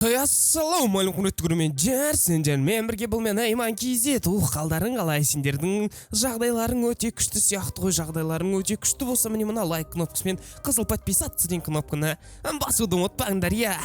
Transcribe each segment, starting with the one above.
Ассалаумағалейкум құрметті көрермендер, сендермен бірге бұл мен Айман KZ. Қалдарың қалай? Сендердің жағдайларың өте күшті сияқты ғой. Жағдайларың өте күшті болса, міне мына лайк кнопкасымен қызыл подписаться деген кнопканы басуды ұмытпаңдар. Я.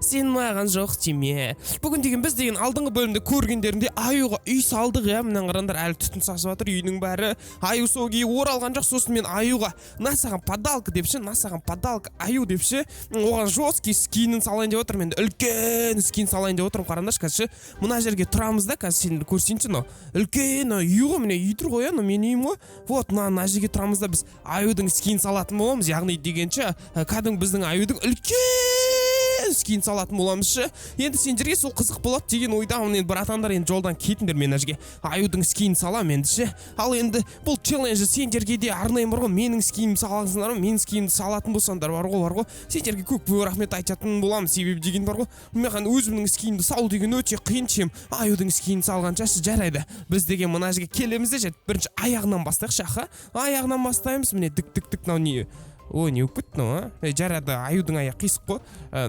Сен маған жоқ тиме. Бүгін деген біз деген алдыңғы бөлімде көргендерінде аюға үй салдық, мына қараңдар, әлі түтін сасып жатыр үйінің бәрі. Аю сол күйі оралған жоқ, сосын мен аюға насаған подалка депші, насаған подалка аю депші, оған жесткий скинін салайын деп отыр, мен үлкен скин салайын деп отырмын. Қараңдаршы, қазір мына жерге тұрамыз да, қазір сен көрсеңші, үлкен үй ғой, міне үй тұр ғой, мен үйім ғой. Вот мына жерге тұрамыз да біз аюдың скин салатын боламыз, яғни дегенше кәдімгі біздің аюдың үлкен скин салатын боламызшы. Енді сендерге сол қызық болады деген ойдамын. Енді братандар, енді жолдан кетіңдер, мен жерге аюдың скин салам ендіші. Ал енді бұл челленджі сендерге де арнайым бар ғой, менің скинім саласыңдар, менің скинімді салатын болсаңдар бар ғой. Сендерге көп рахмет айтатын боламын, себебі деген бар ғой, маған өзімнің скинімді салу деген өте қиын, чем аюдың скинін салғанша жарайды. Біз деген мына жерге келеміз де, бірінші аяғынан бастайықшы, аяғынан бастаймыз. Міне дік не не өкпет жарады, аюдың аяқ қисық қой,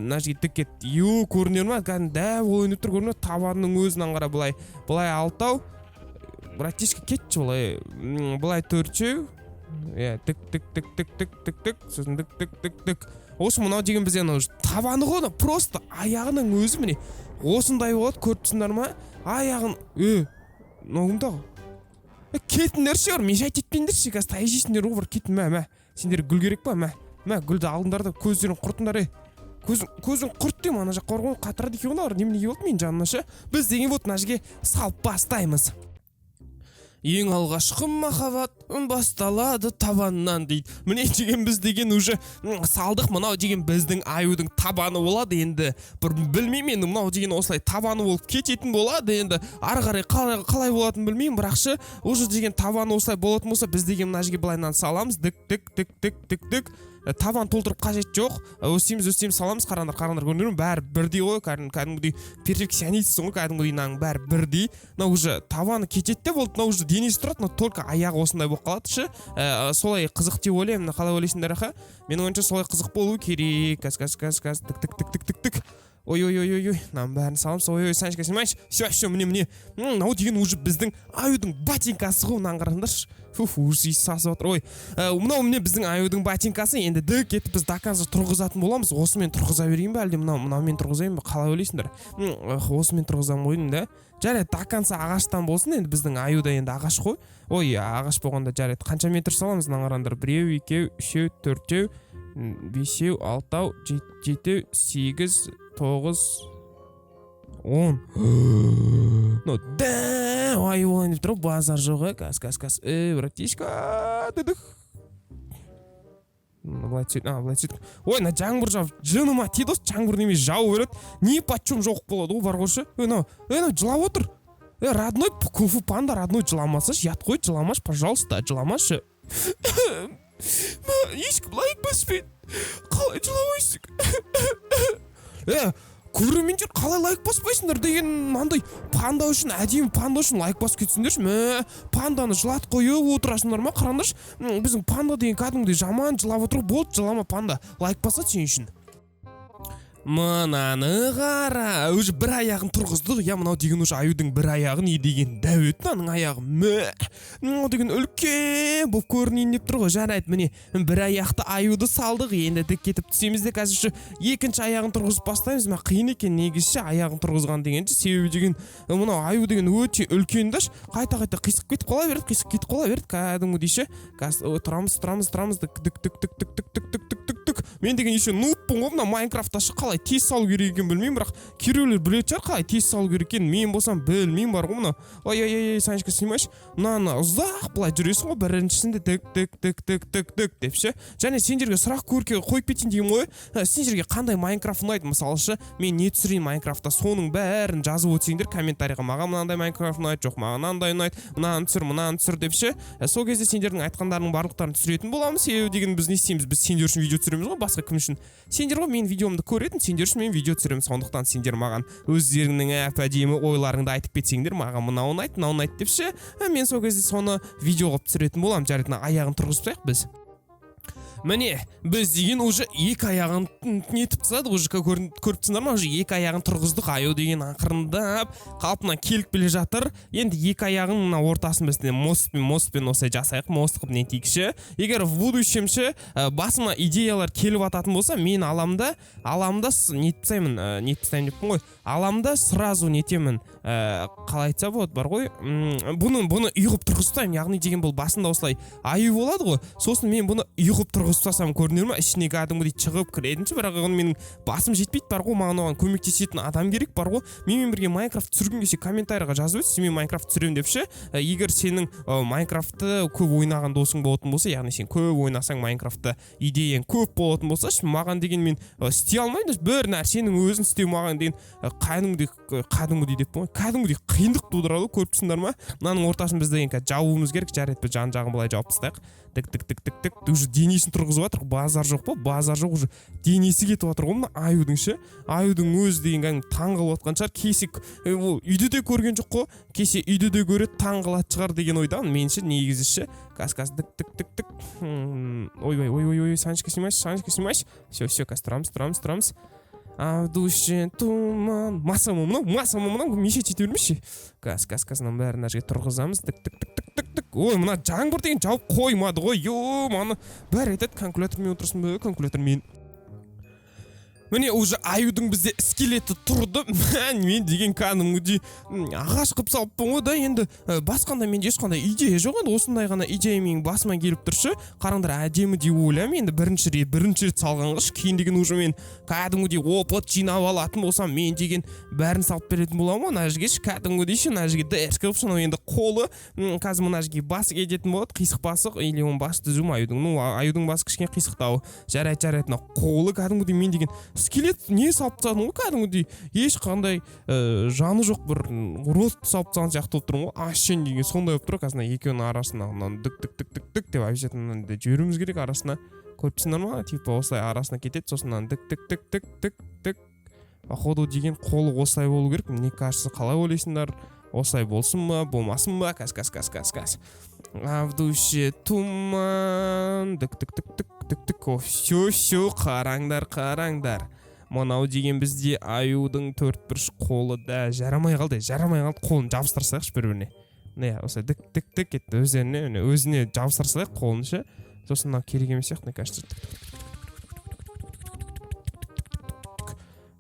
мына жерге дік көрінер ма, дәу ойынып тұр, көрінер, табанның өзінен қара былай алтау, братишка кетші, былай төртеу, дік, сосын дік. Осы мынау деген бізден табаны ғой, просто аяғының өзі міне осындай болады, көріпсіңдер ма? Аяғын мынауында ғой, кетіңдерші, мешайт етпеңдерші, қазір тайжейсіңдер ғой, кетін, сендер гүл керек па? Гүлді алдыңдар да көздерін құртыңдар, көзін құрт дейм, ана жақ қорғын қатырады екен олар, неменеге болды мен жанынашы. Біз деген вот мына жерге салып бастаймыз. Ең алғашқы махаббат басталады табаннан дейді. Міне деген біз деген уже салдық, мынау деген біздің аюдың табаны болады. Енді білмеймін, енді мынау деген осылай табаны болып кететін болады. Енді ары қарай қалай болатынын білмеймін, бірақшы уже деген табаны осылай болатын болса, біз деген мына жерге былайынан саламыз. Дік. Табан толтырып қажет жоқ. Өстеміз саламыз. Қараңдар көрінер ме? Бәрі бірдей ғой, кәдімгідей перфекционистсің ғой, кәдімгідей бәрі бірдей. Мына уже табаны кетеді де болды, мына уже денесі тұрады, только аяғы осындай болып қалады. Солай қызық деп ойлаймын. Қалай ойлайсыңдар аха? Менің ойымша солай қызық болу керек. Кәс. Дік. Ой, мынаның бәрін саламыз. Ой, Санечка, снимайшы. Все, міне. Мынау деген уже біздің аюдың ботинкасы ғой, мынаны қараңдаршы. Уже сасып отыр. Ой, мынау міне біздің аюдың ботинкасы. Енді дік етіп біз даканзы тұрғызатын боламыз. Осымен тұрғыза берейін бе, әлде мынаумен тұрғызайын ба? Қалай ойлайсыңдар? Осымен тұрғызам қойдым да. Жарайды, дакансы ағаштан болсын, енді біздің аюда енді ағаш қой. Ой, ағаш болғанда жарайды. Қанша метр саламыз? Мына қараңдар. 1, 2, 3, 4, 5, 6, 7, 8, 9, 10. Ай болайын деп тұрып, базар жоқ, кас. Братишка, дедік. Былай түсет. Ой, жаңбыр жауып, жыныма тиді, жаңбыр неме жауып береді. Не почем жоқ болады, бар қойшы. Жылап отыр. Родной кунг-фу панда, родной жыламасыш, ят қой, жыламаш, пожалуйста, жыламашы. Ешкім лайк баспен. Қалай жыламайсың? Көрермендер, қалай лайк баспайсыңдар деген мынандай панда үшін, әдемі панда үшін лайк басып кетсіңдерші. Панданы жылат қойып отырасыңдар ма? Қараңдаршы, біздің панда деген кәдімгідей жаман жылап отырып, болды, жылама панда. Лайк басады сен үшін. Мынаны қара, уже бір аяғын тұрғыздық. Мынау деген уже аюдың бір аяғын деген дәует, мынаның аяғы. Мынау деген үлкен болып көрінейін деп тұр ғой. Жарайды, міне бір аяқты аюды салдық. Енді дік кетіп түсеміз де, қазір екінші аяғын тұрғызып бастаймыз. Қиын екен негізі аяғын тұрғызған дегенше, себебі деген мынау аю деген өте үлкен даш. Қайта қисық кетіп қала берді, кәдімгідейші. Тұрамыз. Дік. Мен деген еще нубпын ғой, мына Майнкрафташы қалай тез салу керек екен білмеймін, бірақ кейбіреулер білетін шығар қалай тез салу керек екенін. Мен болсам білмеймін бар ғой мына. Ой, Санечка, снимайшы. Мынаны ұзақ былай жүресің ғой, біріншісінде дік депші. Және сендерге сұрақ қойып кетейін деймін ғой. Сендерге қандай Майнкрафт ұнайды? Мысалшы, мен не түсірейін Майнкрафтта, соның бәрін жазып өтсеңдер комментарийға. Маған мынандай Майнкрафт ұнайды, жоқ, маған мынандай ұнайды, мынаны түсір депші. Сол кезде сендердің айтқандарының барлықтарын түсіретін боламыз. Себебі деген біз не істейміз? Біз сендер үшін видео түсіреміз ғой, басқа кім үшін? Сендер ғой мен видеомды көретін, сендер үшін мен видео түсіремін. Сондықтан сендер маған өздеріңнің әдемі ойларыңды айтып кетсеңдер, маған мынау ұнайды депші. Мен сол кезде соны видеоға түсіретін боламын. Жарайды, аяғын тұрғызып тастайық біз. Міне біз деген уже екі аяғын нетіп тастадық, уже көріп тұрсыңдар ма, уже екі аяғын тұрғыздық. Аю деген ақырындап қалпына келіп келе жатыр. Енді екі аяғын мына ортасын біз мостпен осылай жасайық, мост қылып нетейікші. Егер в будущемші басыма идеялар келіп ататын болса, мен аламда нетпсаймын деппін ғой. Аламда сразу нетемін, қалай айтса болады бар ғой, бұны үйғып тұрғызтаймын. Яғни деген бұл басында осылай аю болады ғой, сосын мен бұны үйғып тұрғызтасам көрінер ма, ішіне кәдімгідей шығып кіретінші, бірақ оны менің басым жетпейді бар ғой, маған оған көмектесетін адам керек бар ғой. Менімен бірге Майнкрафт түсіргің келсе комментарийға жазып өтсін, мен Майнкрафт түсіремін депші. Егер сенің Майнкрафтты көп ойнаған досың болатын болса, яғни сен көп ойнасаң Майнкрафтты идеяң көп болатын болса, маған деген мен істей алмаймын, бір нәрсенің өзін істеу маған деген кәдімгідей деп қой, кәдімгідей қиындық тудырады, көріп тұрсыңдар ма? Мынаның ортасын біз деген жабуымыз керек, жарайды біз жан-жағын былай жауып тастайық. Тік уже денесін тұрғызып жатыр, базар жоқ па? Базар жоқ, уже денесі кетіп жатыр ғой мына аюдың ше. Аюдың өзі деген кәдімгі таң қалып жатқан шығар. Кесе ол үйде де көрген жоқ қой. Кесе үйде де көреді, таң қалатын шығар деген ойдамын меніңше, негізі ше. Кас тік. Ой, Санечка снимайся. Все, кас тұрамыз. А в душе туман. Масама мынау мешет жете бермеші. Кас мынаның бәрін жерге тұрғызамыз. Тік. Ой, мына жаңбыр деген жауып қоймады ғой. Маны бәрі айтады, калькулятормен отырсын бе, калькулятормен. Міне уже аюдың бізде скелеті тұрды. Мен деген кәдімгідей ағаш қып салыппын ғой да. Енді басқанда менде ешқандай идея жоқ еді. Осындай ғана идея менің басыма келіп тұршы. Қараңдар, әдемі деп ойлаймын. Енді бірінші рет салғанғыш, кейін деген уже мен кәдімгідей опыт жинап алатын болсам, мен деген бәрін салып беретін боламын. Мына жерге кәдімгідей мына жерге дәш қылып, сонау енді қолы қазір мына жерге басы кететін болады. Қисық басы, или оның басы түзу аюдың. Ну, аюдың басы кішкене қисықтау. Жарайды. Мына қолы кәдімгідей мен деген скелет не салып тастадым ғой, кәдімгідей ешқандай жаны жоқ бір рот салып тастаған сияқты болып тұрмын ғой. Ашен деген сондай болып тұр. Қазір екеуінің арасына дік деп обязательно жіберуіміз керек арасына. Көріп тұрсыңдар ма? Типа осылай арасына кетеді, сосын дік. Походу деген қолы осылай болу керек. Мне кажется, қалай ойлайсыңдар? Осылай болсын ба, болмасын ба? Кас. А в душе туман. Дік. Все, қараңдар. Мынау деген бізде аюдың төртбұрыш қолы да жарамай қалды. Қолын жабыстырсайықшы бір-біріне. Не, осылай дік кетті өзіне жабыстырсайық қолын ше. Сосын мынау керек емес сияқты, мне кажется.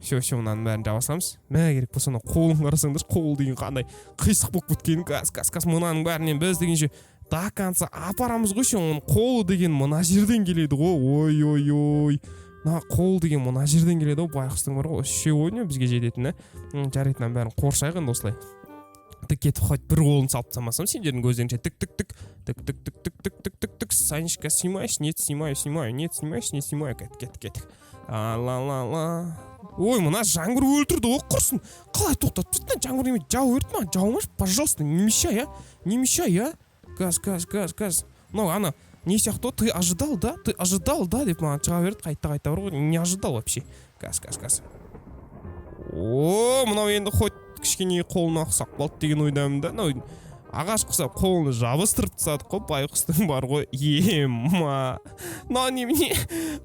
Все, мынаның бәрін жабасамыз. Мә керек болса мына қолын қарасаңдар, қол деген қандай қисық болып кеткенін. Кас мынаның бәрінен біз дегенше до конца апарамыз ғой ше. Оның қолы деген мына жерден келеді ғой. Ой. На қол деген мына жерден келеді ғой. Байқұстың бар ғой. Ше ойны бізге жететін. Жарайтынан бәрін қоршайық енді осылай. Тік кетіп хоть бір қолын салып тастамасам, сендердің көздеріңше тік. Санечка, снимаешь? Нет, снимаю. Нет, снимаешь? Не снимаю. Кет. Ла. Ой, мына жаңбыр өлтірді ғой, құрсын. Қалай тоқтатып жүрсің? Жаңбыр неме жау өрт ма? Жаумаш, пожалуйста, не мешай, а? Газ. Ну, ана, не сияқты, ты ожидал, да? Деп маған шыға берді, қайта бар ғой. Не ожидал вообще. Газ. О, мынау енді хоть кішкене қолына ұқсап қалды деген ойдамын да. Ағаш құсап қолыны жабыстырып тастадық қой, байқұстың бар ғой. Ема. Немене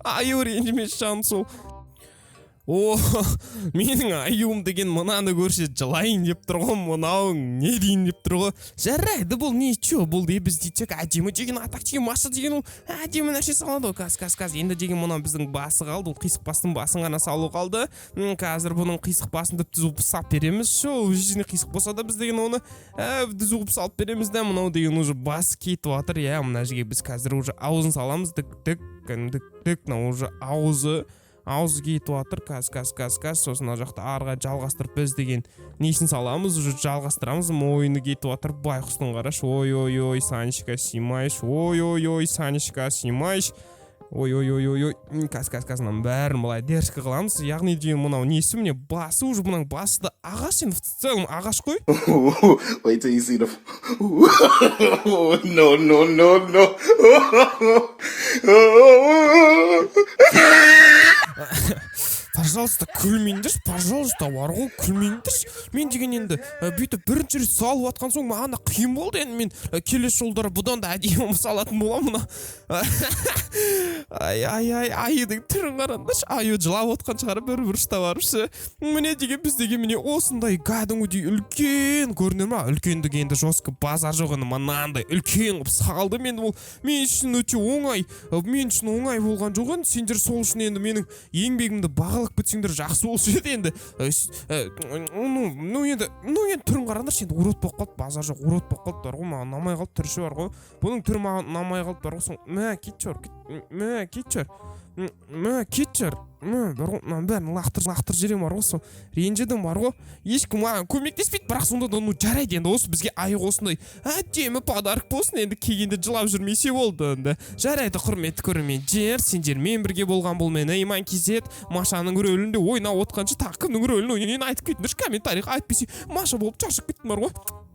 аю ренжімес жан сол. О, менің аюым деген мынаны көрсе жылайын деп тұр ғой, мынауың не дейін деп тұр ғой. Жарайды, бұл не чо, бұл де біз дейтсек әдемі деген атақ деген маша деген ол әдемі нәрсе салады ғой. Каз. Енді деген мына біздің басы қалды, ол қисық бастың басын ғана салу қалды. Қазір бұның қисық басын түзіп салып береміз. Шо, жүзіне қисық болса да біз деген оны түзіп салып береміз да, мынау деген уже басы кетіп жатыр. Я, мына жерге біз қазір уже аузын саламыз. Дік, мынау уже аузы кетіп жатыр. Каз. Сосын ана жақта арға жалғастырып біз деген несін саламыз, уже жалғастырамыз. Мойны кетіп жатыр. Байқұстың қараш. Ой, Санечка, снимаешь. Ой, Санечка, снимаешь. Ой. Каз. Бәрін былай дерскі қыламыз. Яғни деген мынау несі міне басы уже бұның басы да ағаш, енді в целом ағаш қой. Wait till you see the... No. пожалуйста күлмеңдерші, пожалуйста, бар ғой күлмеңдерші. Мен деген енді бүйтіп бірінші рет салып атқан соң маған да қиын болды. Енді мен келесі жолдары бұдан да әдемі салатын боламын. Айдың түрін қараңдаршы. Аю жылап отқан шығар бір бұрышта барыпшы. Міне деген біздегі міне осындай кәдімгідей үлкен көрінер ма? Үлкендігі енді жосқы базар жоқ, енді мынандай үлкен қылып салды. Мен ол мен үшін өте оңай. Мен үшін оңай болған жоқ енді. Сендер сол үшін енді менің еңбегімді бағалап кетсеңдер жақсы болушы еді енді. Ну енді түрін қараңдаршы, енді урод болып қалды, базар жоқ, урод болып қалды бар ғой, маған намай қалды, түрші бар ғой. Бұның түрі маған намай қалды бар ғой. Мә кетші бар, бар ғой, бәрін лақтыр жерем бар ғой, сол ренжідім бар ғой. Ешкім маған көмектеспейді, бірақ сонда да жарайды енді, осы бізге ай осындай әдемі подарок болсын, енді келгенде жылап жүрмесе болды енді. Жарайды құрметті көрермендер, сендермен бірге болған бұл мен Иман KZ, Машаның рөлінде ойнап отқанша тағы кімнің рөлін ойнайын айтып кетіңдерші, комментарийға. Айтпесе Маша болып шаршап кеттім бар ғой.